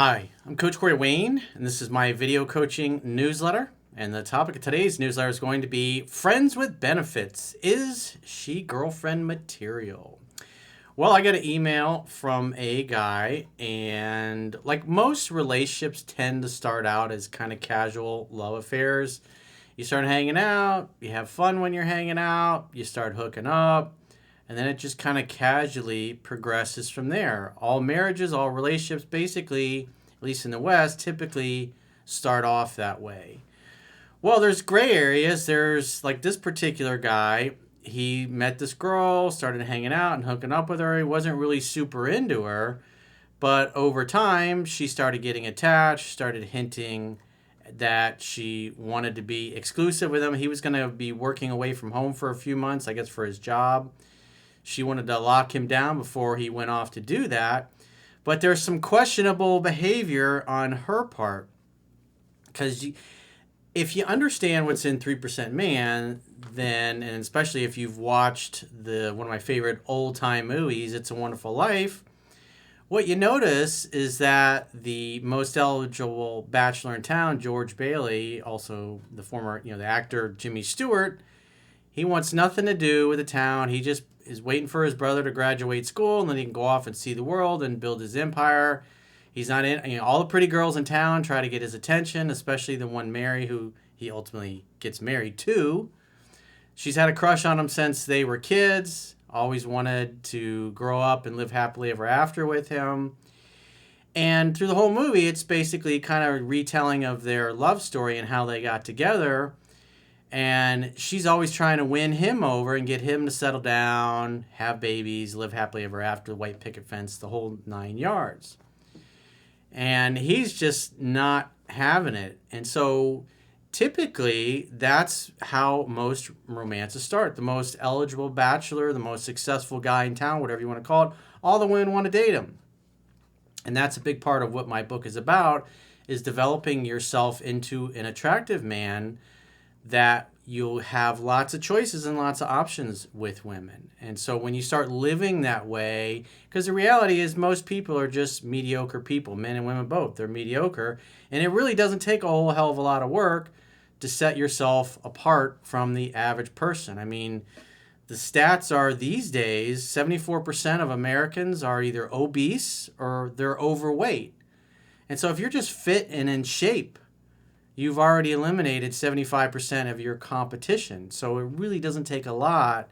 Hi, I'm Coach Corey Wayne, and this is my video coaching newsletter. And the topic of today's newsletter is going to be Friends with Benefits. Is she girlfriend material? Well, I got an email from a guy, and like most relationships tend to start out as kind of casual love affairs. You start hanging out, you have fun when you're hanging out, you start hooking up, and then it just kind of casually progresses from there. All marriages, all relationships, basically, at least in the West, typically start off that way. Well, there's gray areas. There's like this particular guy. He met this girl, started hanging out and hooking up with her. He wasn't really super into her, but over time, she started getting attached, started hinting that she wanted to be exclusive with him. He was going to be working away from home for a few months, I guess, for his job. She wanted to lock him down before he went off to do that. But there's some questionable behavior on her part. Because if you understand what's in 3% Man, then, and especially if you've watched one of my favorite old-time movies, It's a Wonderful Life, what you notice is that the most eligible bachelor in town, George Bailey, also the former, the actor Jimmy Stewart, he wants nothing to do with the town. He just is waiting for his brother to graduate school, and then he can go off and see the world and build his empire. He's not in. All the pretty girls in town try to get his attention, especially the one Mary, who he ultimately gets married to. She's had a crush on him since they were kids. Always wanted to grow up and live happily ever after with him. And through the whole movie, it's basically kind of a retelling of their love story and how they got together. And she's always trying to win him over and get him to settle down, have babies, live happily ever after, the white picket fence, the whole 9 yards. And he's just not having it. And so typically that's how most romances start. The most eligible bachelor, the most successful guy in town, whatever you want to call it, all the women want to date him. And that's a big part of what my book is about, is developing yourself into an attractive man that you'll have lots of choices and lots of options with women. And so when you start living that way, because the reality is most people are just mediocre people, men and women both, they're mediocre. And it really doesn't take a whole hell of a lot of work to set yourself apart from the average person. I mean, the stats are these days, 74% of Americans are either obese or they're overweight. And so if you're just fit and in shape, you've already eliminated 75% of your competition. So it really doesn't take a lot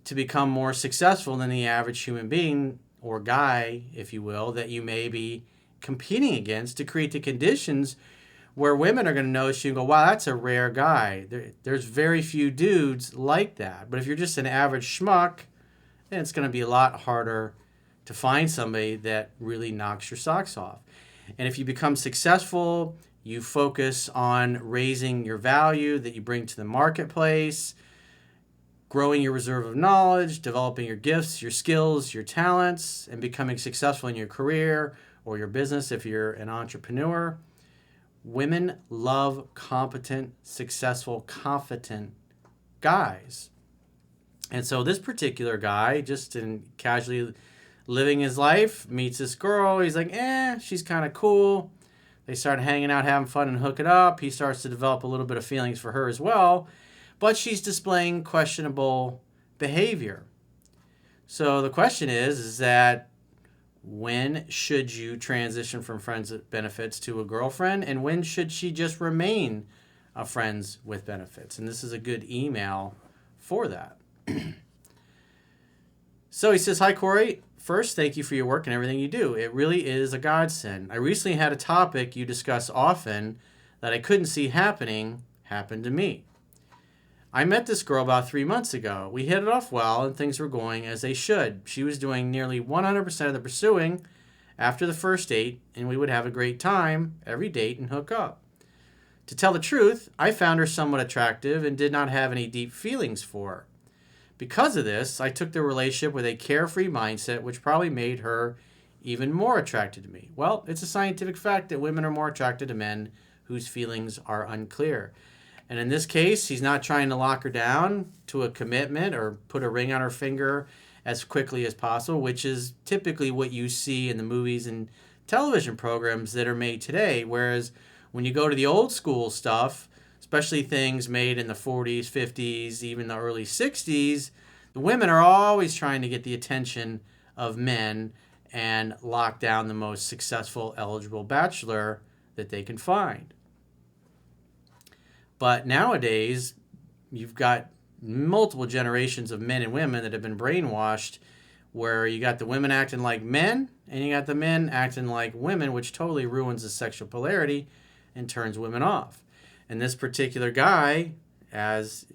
to become more successful than the average human being or guy, if you will, that you may be competing against to create the conditions where women are going to notice you and go, wow, that's a rare guy. There's very few dudes like that. But if you're just an average schmuck, then it's going to be a lot harder to find somebody that really knocks your socks off. And if you become successful, you focus on raising your value that you bring to the marketplace, growing your reserve of knowledge, developing your gifts, your skills, your talents, and becoming successful in your career or your business if you're an entrepreneur. Women love competent, successful, confident guys. And so this particular guy, just in casually living his life, meets this girl. He's like, she's kind of cool. They start hanging out, having fun, and hooking up. He starts to develop a little bit of feelings for her as well, but she's displaying questionable behavior. So the question is that when should you transition from friends with benefits to a girlfriend, and when should she just remain a friends with benefits? And this is a good email for that. So he says, hi, Corey. First, thank you for your work and everything you do. It really is a godsend. I recently had a topic you discuss often that I couldn't see happening happen to me. I met this girl about 3 months ago. We hit it off well and things were going as they should. She was doing nearly 100% of the pursuing after the first date, and we would have a great time every date and hook up. To tell the truth, I found her somewhat attractive and did not have any deep feelings for her. Because of this, I took the relationship with a carefree mindset, which probably made her even more attracted to me. Well, it's a scientific fact that women are more attracted to men whose feelings are unclear. And in this case, he's not trying to lock her down to a commitment or put a ring on her finger as quickly as possible, which is typically what you see in the movies and television programs that are made today. Whereas when you go to the old school stuff, especially things made in the 40s, 50s, even the early 60s, the women are always trying to get the attention of men and lock down the most successful, eligible bachelor that they can find. But nowadays, you've got multiple generations of men and women that have been brainwashed, where you got the women acting like men and you got the men acting like women, which totally ruins the sexual polarity and turns women off. And this particular guy, as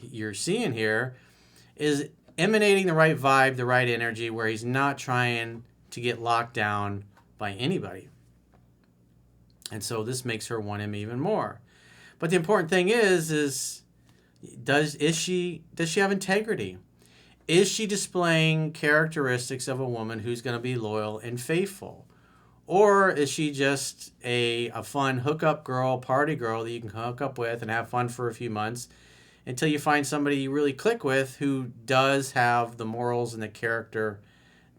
you're seeing here, is emanating the right vibe, the right energy, where he's not trying to get locked down by anybody. And so this makes her want him even more. But the important thing is does she have integrity? Is she displaying characteristics of a woman who's going to be loyal and faithful? Or is she just a fun hookup girl, party girl that you can hook up with and have fun for a few months until you find somebody you really click with who does have the morals and the character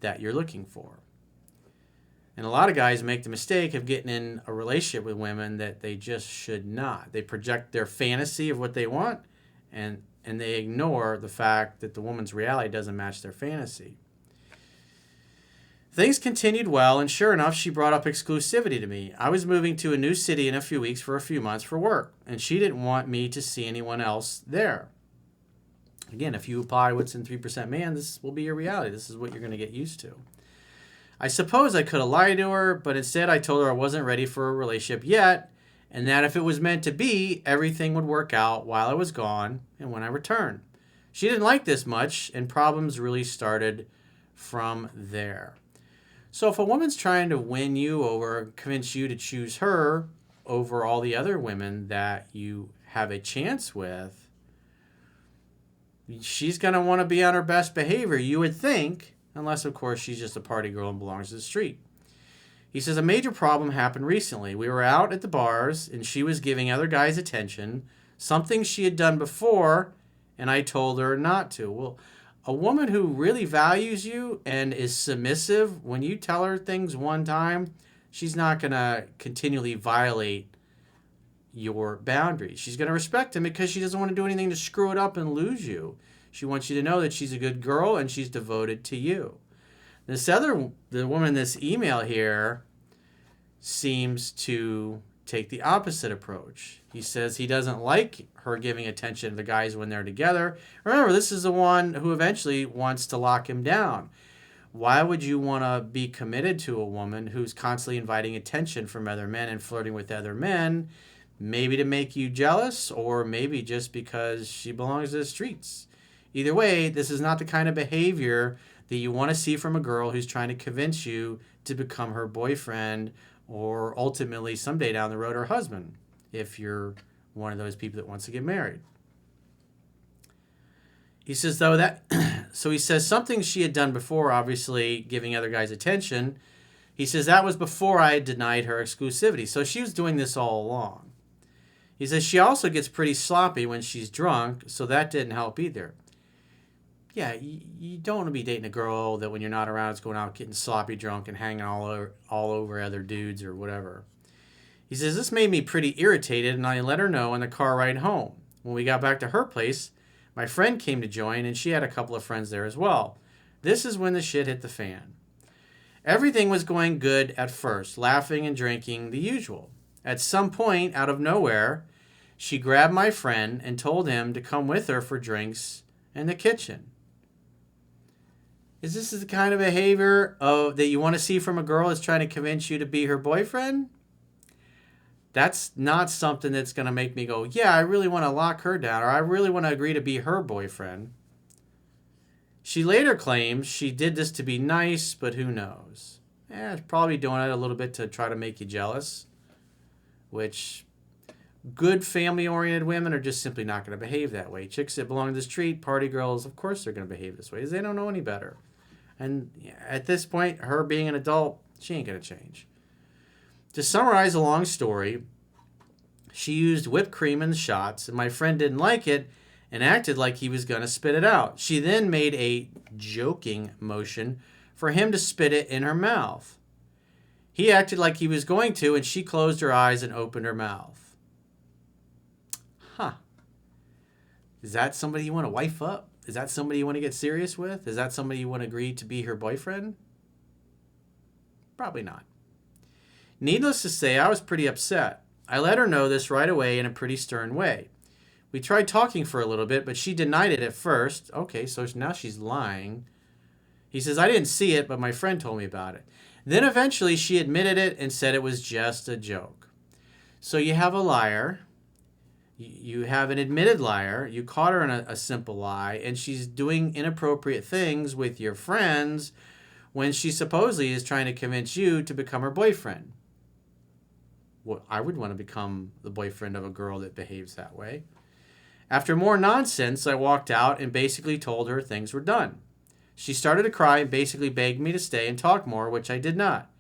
that you're looking for? And a lot of guys make the mistake of getting in a relationship with women that they just should not. They project their fantasy of what they want, and they ignore the fact that the woman's reality doesn't match their fantasy. Things continued well, and sure enough, she brought up exclusivity to me. I was moving to a new city in a few weeks for a few months for work, and she didn't want me to see anyone else there. Again, if you apply what's in 3% Man, this will be your reality. This is what you're going to get used to. I suppose I could have lied to her, but instead I told her I wasn't ready for a relationship yet, and that if it was meant to be, everything would work out while I was gone and when I returned. She didn't like this much, and problems really started from there. So if a woman's trying to win you over, convince you to choose her over all the other women that you have a chance with, she's going to want to be on her best behavior, you would think, unless, of course, she's just a party girl and belongs to the street. He says, a major problem happened recently. We were out at the bars, and she was giving other guys attention, something she had done before, and I told her not to. Well, a woman who really values you and is submissive, when you tell her things one time, she's not going to continually violate your boundaries. She's going to respect them because she doesn't want to do anything to screw it up and lose you. She wants you to know that she's a good girl and she's devoted to you. The woman in this email here seems to take the opposite approach. He says he doesn't like her giving attention to the guys when they're together. Remember, this is the one who eventually wants to lock him down. Why would you want to be committed to a woman who's constantly inviting attention from other men and flirting with other men, maybe to make you jealous or maybe just because she belongs to the streets? Either way, this is not the kind of behavior that you want to see from a girl who's trying to convince you to become her boyfriend or ultimately someday down the road her husband, if you're one of those people that wants to get married. He says, though, so he says something she had done before, obviously giving other guys attention. He says that was before I had denied her exclusivity. So she was doing this all along. He says she also gets pretty sloppy when she's drunk, so that didn't help either. Yeah, you don't want to be dating a girl that when you're not around is going out getting sloppy drunk and hanging all over other dudes or whatever. He says, this made me pretty irritated, and I let her know on the car ride home. When we got back to her place, my friend came to join, and she had a couple of friends there as well. This is when the shit hit the fan. Everything was going good at first, laughing and drinking, the usual. At some point, out of nowhere, she grabbed my friend and told him to come with her for drinks in the kitchen. Is this the kind of behavior that you want to see from a girl that's trying to convince you to be her boyfriend? That's not something that's going to make me go, yeah, I really want to lock her down, or I really want to agree to be her boyfriend. She later claims she did this to be nice, but who knows? She's probably doing it a little bit to try to make you jealous, which good family-oriented women are just simply not going to behave that way. Chicks that belong to the street, party girls, of course they're going to behave this way, because they don't know any better. And at this point, her being an adult, she ain't going to change. To summarize a long story, she used whipped cream in the shots, and my friend didn't like it and acted like he was going to spit it out. She then made a joking motion for him to spit it in her mouth. He acted like he was going to, and she closed her eyes and opened her mouth. Huh. Is that somebody you want to wife up? Is that somebody you want to get serious with? Is that somebody you want to agree to be her boyfriend? Probably not. Needless to say, I was pretty upset. I let her know this right away in a pretty stern way. We tried talking for a little bit, but she denied it at first. Okay, so now she's lying. He says, I didn't see it, but my friend told me about it. Then eventually she admitted it and said it was just a joke. So you have a liar. You have an admitted liar. You caught her in a simple lie, and she's doing inappropriate things with your friends when she supposedly is trying to convince you to become her boyfriend. Well, I would want to become the boyfriend of a girl that behaves that way. After more nonsense, I walked out and basically told her things were done. She started to cry and basically begged me to stay and talk more, which I did not.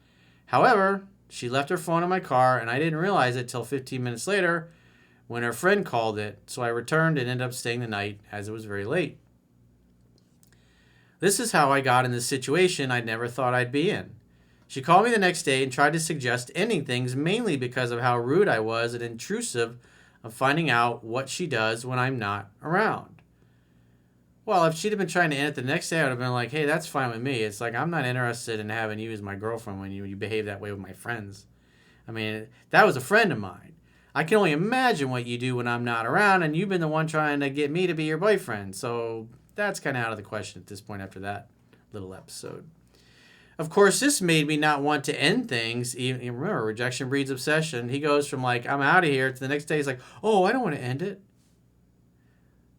However, she left her phone in my car, and I didn't realize it till 15 minutes later when her friend called it, so I returned and ended up staying the night as it was very late. This is how I got in this situation I never thought I'd be in. She called me the next day and tried to suggest ending things, mainly because of how rude I was and intrusive of finding out what she does when I'm not around. Well, if she'd have been trying to end it the next day, I would have been like, hey, that's fine with me. It's like, I'm not interested in having you as my girlfriend when you behave that way with my friends. I mean, that was a friend of mine. I can only imagine what you do when I'm not around, and you've been the one trying to get me to be your boyfriend. So that's kind of out of the question at this point after that little episode. Of course, this made me not want to end things. Even remember, rejection breeds obsession. He goes from like, I'm out of here, to the next day he's like, oh, I don't want to end it.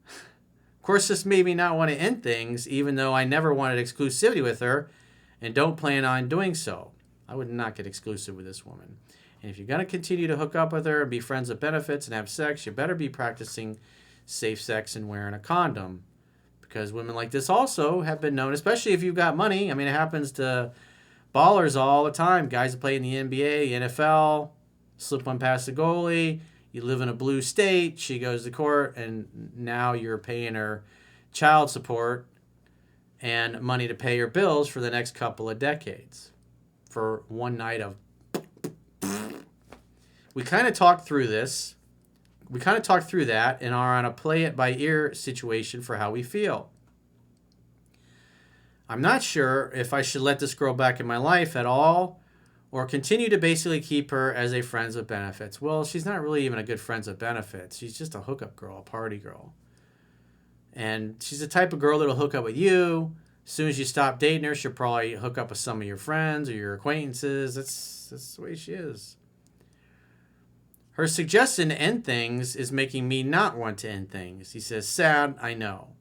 Of course, this made me not want to end things, even though I never wanted exclusivity with her and don't plan on doing so. I would not get exclusive with this woman. And if you're going to continue to hook up with her and be friends with benefits and have sex, you better be practicing safe sex and wearing a condom. Because women like this also have been known, especially if you've got money. I mean, it happens to ballers all the time. Guys that play in the NBA, the NFL, slip one past the goalie. You live in a blue state. She goes to court, and now you're paying her child support and money to pay her bills for the next couple of decades for one night of... We kind of talked through this. We kind of talked through that and are on a play it by ear situation for how we feel. I'm not sure if I should let this girl back in my life at all or continue to basically keep her as a friends with benefits. Well, she's not really even a good friends with benefits. She's just a hookup girl, a party girl. And she's the type of girl that'll hook up with you. As soon as you stop dating her, she'll probably hook up with some of your friends or your acquaintances. That's the way she is. Her suggestion to end things is making me not want to end things. He says, sad, I know.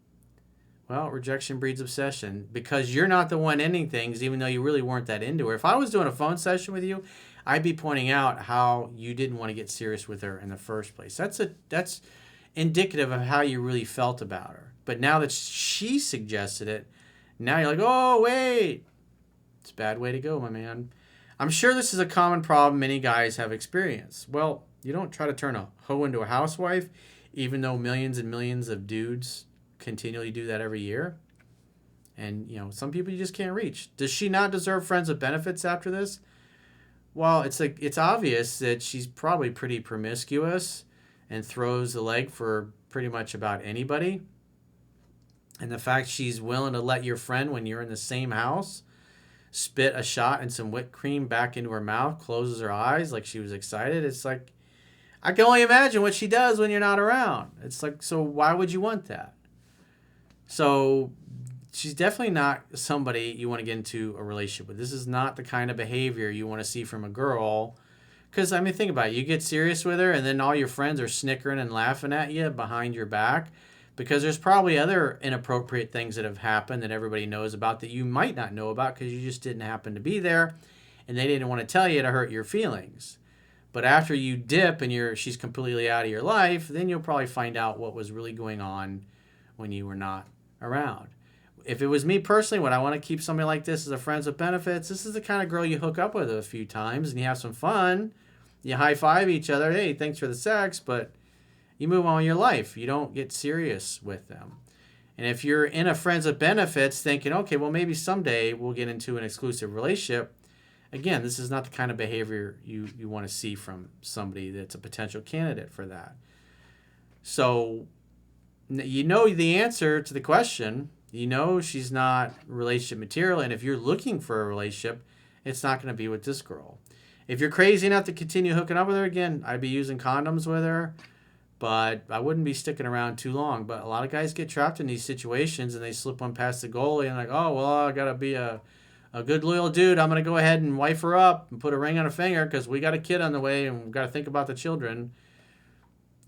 Well, rejection breeds obsession because you're not the one ending things, even though you really weren't that into her. If I was doing a phone session with you, I'd be pointing out how you didn't want to get serious with her in the first place. That's indicative of how you really felt about her. But now that she suggested it, now you're like, oh, wait. It's a bad way to go, my man. I'm sure this is a common problem many guys have experienced. Well, you don't try to turn a hoe into a housewife, even though millions and millions of dudes continually do that every year. And, some people you just can't reach. Does she not deserve friends with benefits after this? Well, it's obvious that she's probably pretty promiscuous and throws the leg for pretty much about anybody. And the fact she's willing to let your friend, when you're in the same house, spit a shot and some whipped cream back into her mouth, closes her eyes like she was excited. It's like, I can only imagine what she does when you're not around. It's like, so why would you want that? So she's definitely not somebody you want to get into a relationship with. This is not the kind of behavior you want to see from a girl. Because, think about it. You get serious with her, and then all your friends are snickering and laughing at you behind your back. Because there's probably other inappropriate things that have happened that everybody knows about that you might not know about because you just didn't happen to be there. And they didn't want to tell you to hurt your feelings. But after you dip and she's completely out of your life, then you'll probably find out what was really going on when you were not around. If it was me personally, would I want to keep somebody like this as a friends with benefits? This is the kind of girl you hook up with a few times and you have some fun. You high-five each other. Hey, thanks for the sex, but you move on with your life. You don't get serious with them. And if you're in a friends with benefits thinking, okay, well, maybe someday we'll get into an exclusive relationship, Again, this is not the kind of behavior you want to see from somebody that's a potential candidate for that. So you know the answer to the question. You know she's not relationship material, and if you're looking for a relationship, it's not going to be with this girl. If you're crazy enough to continue hooking up with her, again, I'd be using condoms with her, but I wouldn't be sticking around too long. But a lot of guys get trapped in these situations, and they slip one past the goalie, and like, oh, well, I got to be a good loyal dude. I'm going to go ahead and wife her up and put a ring on her finger because we got a kid on the way, and we've got to think about the children.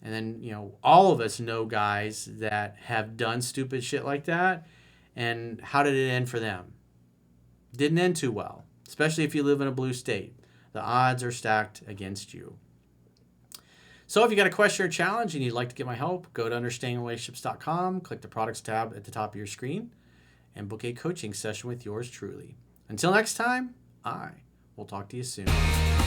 And then, all of us know guys that have done stupid shit like that. And how did it end for them? Didn't end too well, especially if you live in a blue state. The odds are stacked against you. So if you got a question or challenge and you'd like to get my help, go to understandingrelationships.com, click the products tab at the top of your screen, and book a coaching session with yours truly. Until next time, I will talk to you soon.